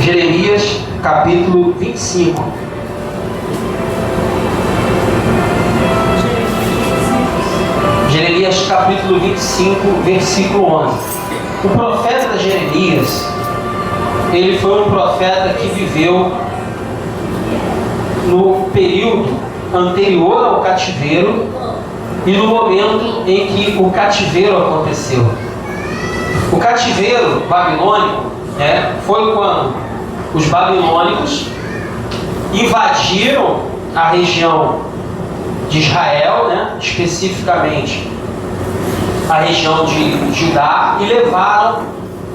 Jeremias capítulo 25. Jeremias capítulo 25, versículo 11. O profeta Jeremias, ele foi um profeta que viveu no período anterior ao cativeiro e no momento em que o cativeiro aconteceu. O cativeiro babilônico foi quando os babilônicos invadiram a região de Israel, especificamente a região de Judá, e levaram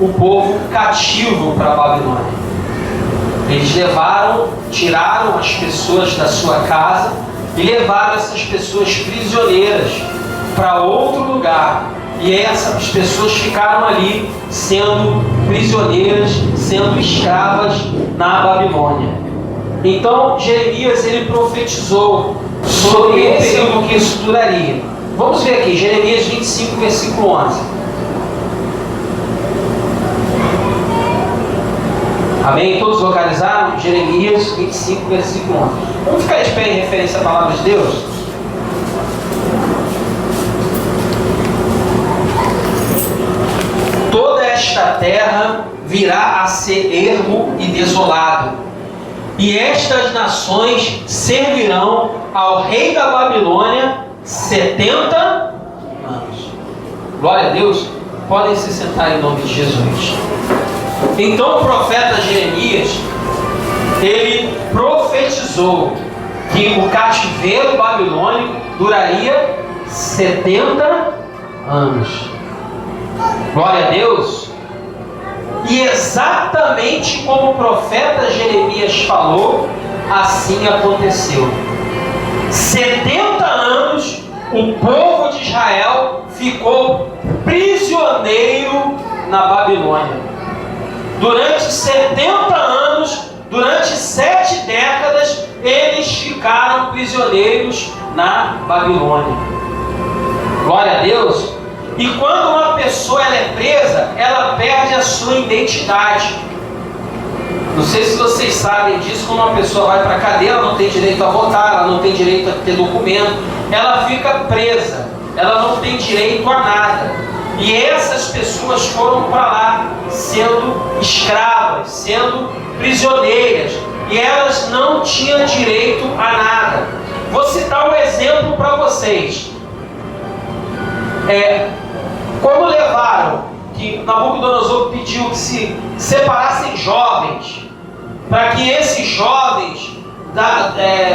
o povo cativo para a Babilônia. Eles tiraram as pessoas da sua casa e levaram essas pessoas prisioneiras para outro lugar. E essas pessoas ficaram ali sendo prisioneiras, sendo escravas na Babilônia. Então Jeremias, ele profetizou sobre o período que isso duraria. Vamos ver aqui, Jeremias 25, versículo 11. Amém? Todos localizaram? Jeremias 25, versículo 11. Vamos ficar de pé em referência à palavra de Deus? Toda esta terra virá a ser ermo e desolado, e estas nações servirão ao rei da Babilônia 70 anos. Glória a Deus. Podem se sentar em nome de Jesus. Então o profeta Jeremias, ele profetizou que o cativeiro babilônico duraria 70 anos. Glória a Deus. E exatamente como o profeta Jeremias falou, assim aconteceu. 70 anos o povo de Israel ficou prisioneiro na Babilônia. Durante 70 anos, durante 7 décadas, eles ficaram prisioneiros na Babilônia. Glória a Deus. E quando uma pessoa é presa, ela perde a sua identidade. Não sei se vocês sabem disso, quando uma pessoa vai para a cadeia, ela não tem direito a votar, ela não tem direito a ter documento, ela fica presa, ela não tem direito a nada. E essas pessoas foram para lá sendo escravas, sendo prisioneiras, e elas não tinham direito a nada. Vou citar um exemplo para vocês. Como levaram, que Nabucodonosor pediu que se separassem jovens, para que esses jovens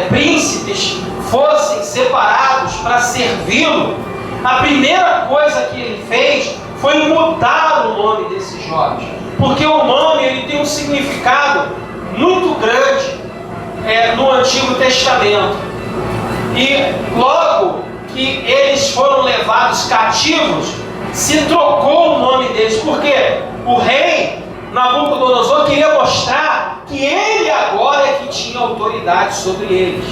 príncipes fossem separados para servi-lo, a primeira coisa que ele fez foi mudar o nome desses jovens, porque o nome ele tem um significado muito grande no Antigo Testamento. E logo que eles foram levados cativos, se trocou o nome deles, porque o rei Nabucodonosor queria mostrar que ele agora é que tinha autoridade sobre eles.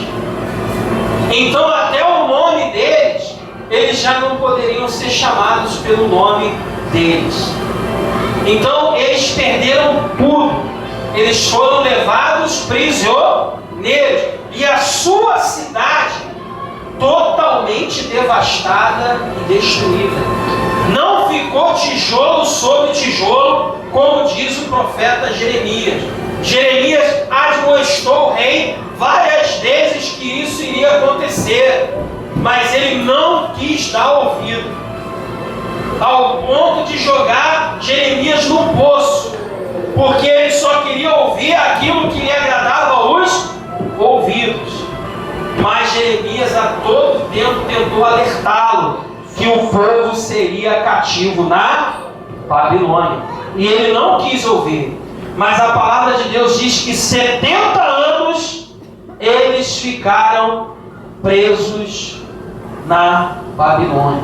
Então até o nome deles, eles já não poderiam ser chamados pelo nome deles. Então eles perderam tudo. Eles foram levados prisioneiros, e a sua cidade totalmente devastada e destruída. Não ficou tijolo sobre tijolo, como diz o profeta Jeremias. Jeremias admoestou o rei várias vezes que isso iria acontecer, mas ele não quis dar ouvido, ao ponto de jogar Jeremias no poço, porque ele só queria ouvir aquilo que lhe agradava aos ouvidos. Mas Jeremias a todo tempo tentou alertá-lo que o povo seria cativo na Babilônia, e ele não quis ouvir. Mas a palavra de Deus diz que 70 anos eles ficaram presos na Babilônia.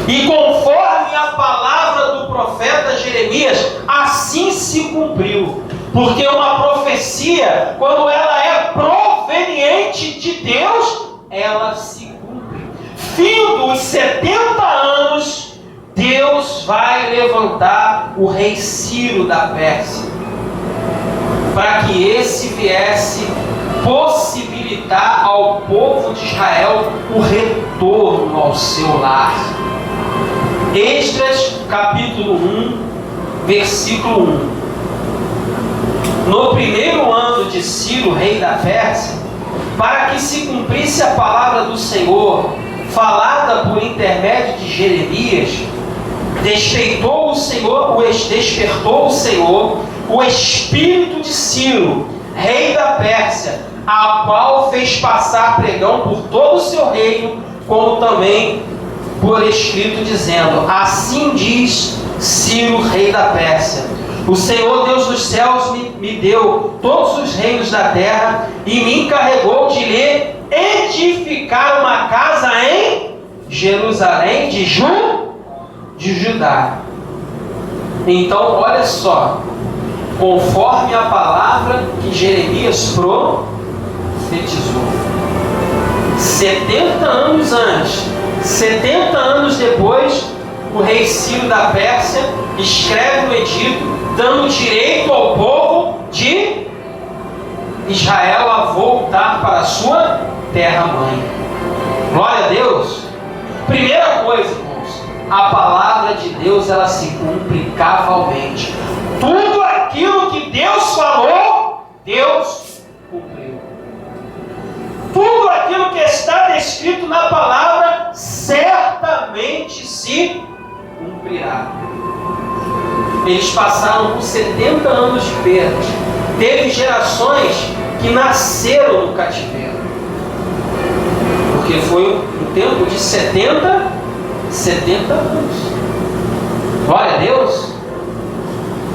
E conforme a palavra do profeta Jeremias, assim se cumpriu. Porque uma profecia, quando ela é proveniente de Deus, ela se cumpre. Fim dos 70 anos, Deus vai levantar o rei Ciro da Pérsia. para que esse viesse possibilitar ao povo de Israel o retorno ao seu lar. Esdras, capítulo 1, versículo 1. No primeiro ano de Ciro, rei da Pérsia, para que se cumprisse a palavra do Senhor, falada por intermédio de Jeremias, despertou o Senhor o espírito de Ciro, rei da Pérsia, a qual fez passar pregão por todo o seu reino, como também por escrito, dizendo: assim diz Ciro, rei da Pérsia: o Senhor Deus dos céus me deu todos os reinos da terra e me encarregou de lhe edificar uma casa em Jerusalém de Judá. Então, olha só, conforme a palavra que Jeremias profetizou, 70 anos antes, 70 anos depois, o rei Ciro da Pérsia escreve no edito, dando direito ao povo de Israel a voltar para a sua terra-mãe. Glória a Deus! Primeira coisa, irmãos, a palavra de Deus, ela se cumpre cabalmente. Tudo aquilo que Deus falou, Deus cumpriu. Tudo aquilo que está descrito na palavra, certamente se cumprirá. Eles passaram por 70 anos de perdas. Teve gerações que nasceram no cativeiro, porque foi um tempo de 70 anos. Glória a Deus.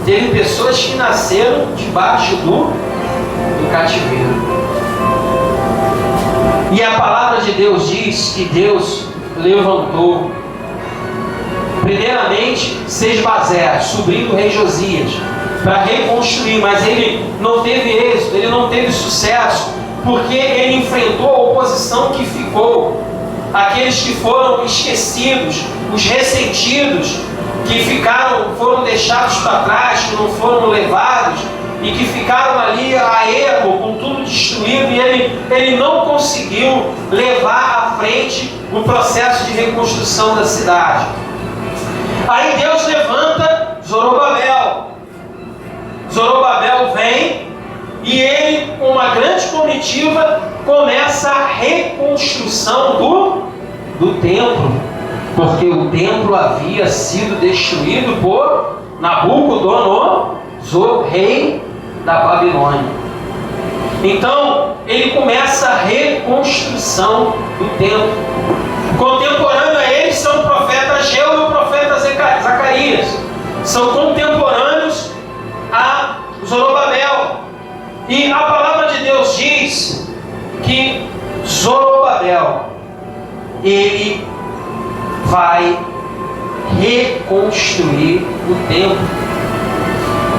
Teve pessoas que nasceram debaixo do cativeiro. E a palavra de Deus diz que Deus levantou primeiramente Sesbazéas, sobrinho do rei Josias, para reconstruir, mas ele não teve êxito, ele não teve sucesso, porque ele enfrentou a oposição que ficou, aqueles que foram esquecidos, os ressentidos, que foram deixados para trás, que não foram levados, e que ficaram ali a erro, com tudo destruído, e ele não conseguiu levar à frente o processo de reconstrução da cidade. Aí Deus levanta Zorobabel. Zorobabel vem e ele, com uma grande comitiva, começa a reconstrução do templo, porque o templo havia sido destruído por Nabucodonosor, rei da Babilônia. Então ele começa a reconstrução do templo. Contemporâneo a eles são o profeta Ageu e o profeta Zacarias. São contemporâneos a Zorobabel. E a palavra de Deus diz que Zorobabel, ele vai reconstruir o templo.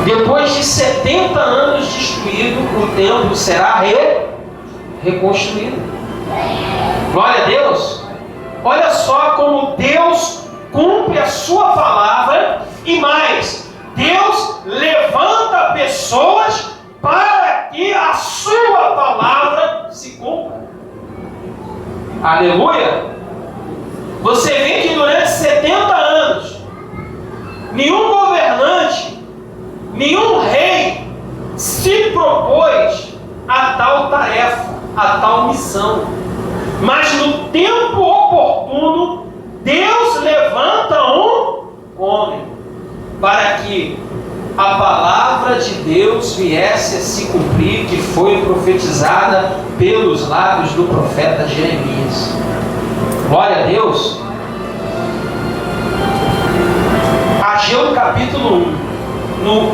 Depois de 70 anos destruído, o templo será reconstruído. Glória a Deus! Olha só como Deus cumpre a sua palavra, e mais, Deus levanta pessoas para que a sua palavra se cumpra. Aleluia! Você vê que durante 70 anos, nenhum governante, nenhum rei se propôs a tal tarefa, a tal missão. Mas no tempo oportuno, Deus levanta um homem para que a palavra de Deus viesse a se cumprir, que foi profetizada pelos lábios do profeta Jeremias. Glória a Deus. Ageu capítulo 1. No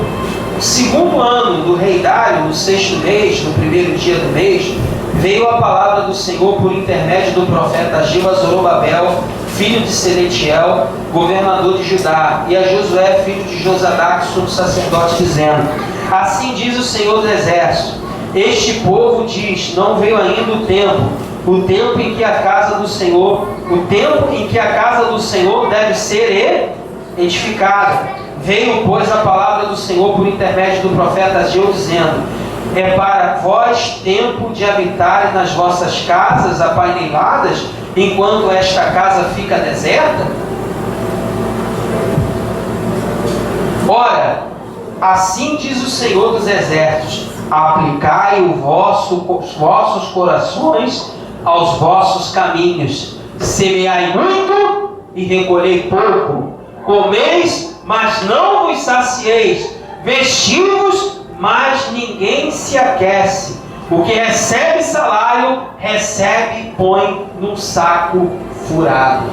segundo ano do rei Dário, no sexto mês, no primeiro dia do mês, veio a palavra do Senhor por intermédio do profeta Ageu a Zorobabel, filho de Seletiel, governador de Judá, e a Josué, filho de Josadac, sumo sacerdote, dizendo: assim diz o Senhor dos Exércitos, este povo diz, não veio ainda o tempo em que a casa do Senhor, deve ser edificada. Veio, pois, a palavra do Senhor por intermédio do profeta Ageu, dizendo: é para vós tempo de habitar nas vossas casas apaineladas, enquanto esta casa fica deserta? Ora, assim diz o Senhor dos Exércitos: aplicai os vossos corações aos vossos caminhos, semeai muito e recolhei pouco, comeis, mas não vos sacieis, vestivos, mas ninguém se aquece. O que recebe salário, recebe e põe num saco furado.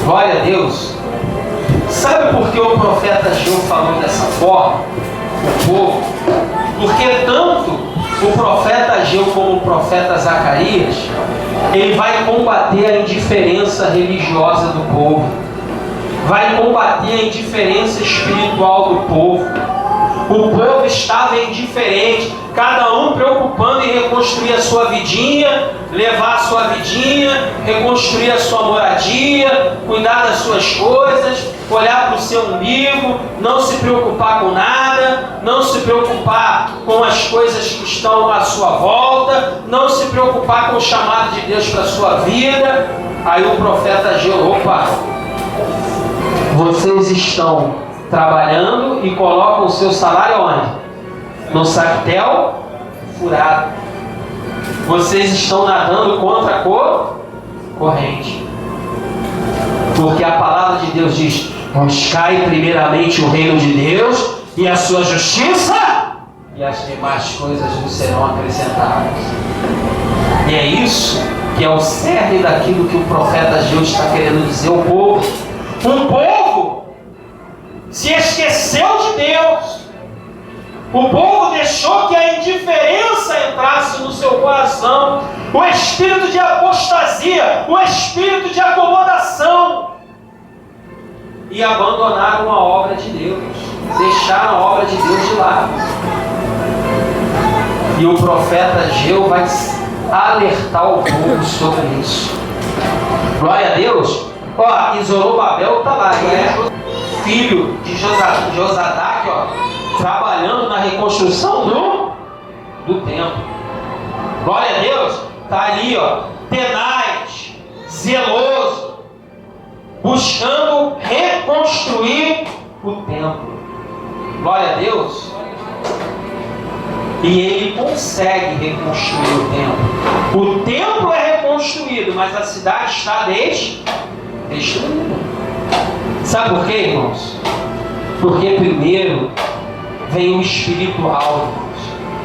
Glória a Deus. Sabe por que o profeta Ageu falou dessa forma? O povo. Porque tanto o profeta Ageu como o profeta Zacarias, ele vai combater a indiferença religiosa do povo. Vai combater a indiferença espiritual do povo. O povo estava indiferente, cada um preocupando em reconstruir a sua vidinha, levar a sua vidinha, reconstruir a sua moradia, cuidar das suas coisas, olhar para o seu umbigo, não se preocupar com nada, não se preocupar com as coisas que estão à sua volta, não se preocupar com o chamado de Deus para a sua vida. Aí o profeta Ageu: opa, vocês estão trabalhando e colocam o seu salário onde? No sactel furado. Vocês estão nadando contra a corrente. Porque a palavra de Deus diz: buscai primeiramente o reino de Deus e a sua justiça, e as demais coisas vos serão acrescentadas. E é isso que é o cerne daquilo que o profeta Ageu está querendo dizer ao povo. Um povo se esqueceu de Deus. O povo deixou que a indiferença entrasse no seu coração, o espírito de apostasia, o espírito de acomodação, e abandonaram a obra de Deus, deixaram a obra de Deus de lado. E o profeta Ageu vai alertar o povo sobre isso. Glória a Deus. Ó, e Zorobabel está lá, filho de Josadaque, trabalhando na reconstrução do templo. Glória a Deus. Está ali, tenaz, zeloso, buscando reconstruir o templo. Glória a Deus. E ele consegue reconstruir o templo. O templo é reconstruído, mas a cidade está destruída. Sabe por quê, irmãos? Porque primeiro vem o espiritual,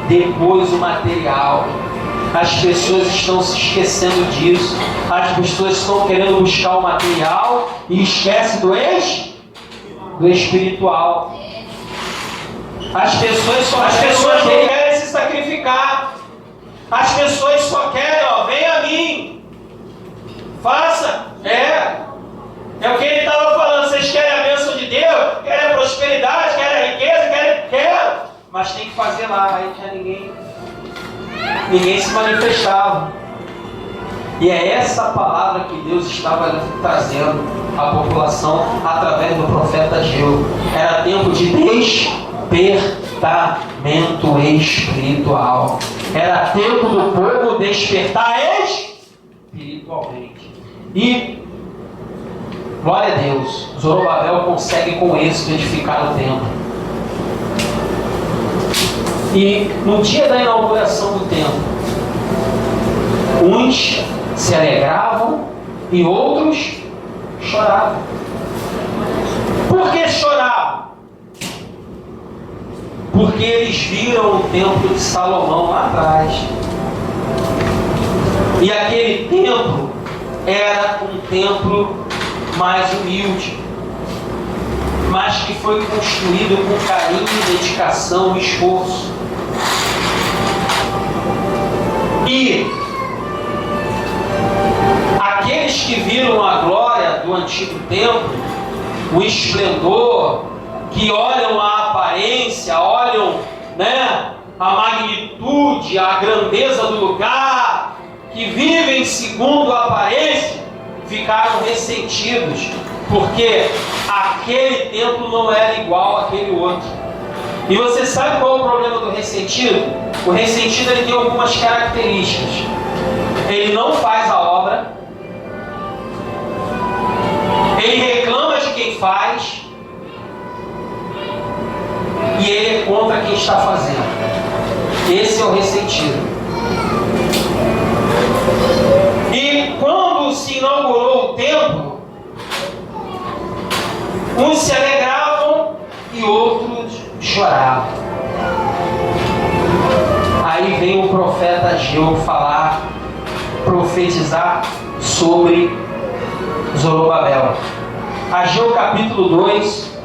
depois o material. As pessoas estão se esquecendo disso. As pessoas estão querendo buscar o material e esquecem do espiritual. As pessoas não querem se sacrificar. As pessoas só querem, vem a mim, faça. É o que ele estava falando. Vocês querem a bênção de Deus, querem a prosperidade, querem a riqueza, querem, mas tem que fazer lá. Aí já ninguém se manifestava. E é essa palavra que Deus estava trazendo à população através do profeta Ageu. Era tempo de despertamento espiritual. Era tempo do povo despertar espiritualmente. E glória a Deus, Zorobabel consegue com êxito edificar o templo. E no dia da inauguração do templo, uns se alegravam e outros choravam. Por que choravam? Porque eles viram o templo de Salomão lá atrás. E aquele templo era um templo mais humilde, mas que foi construído com carinho, dedicação e esforço. E aqueles que viram a glória do antigo templo, o esplendor, que olham a aparência, olham, a magnitude, a grandeza do lugar, que vivem segundo a aparência, ficaram ressentidos porque aquele templo não era igual àquele outro. E você sabe qual é o problema do ressentido? O ressentido ele tem algumas características. Ele não faz a obra, ele reclama de quem faz, e ele é contra quem está fazendo. Esse é o ressentido. E quando se inaugurou o templo, uns se alegravam e outros choravam. Aí vem o profeta Ageu falar, profetizar sobre Zorobabel. Ageu capítulo 2,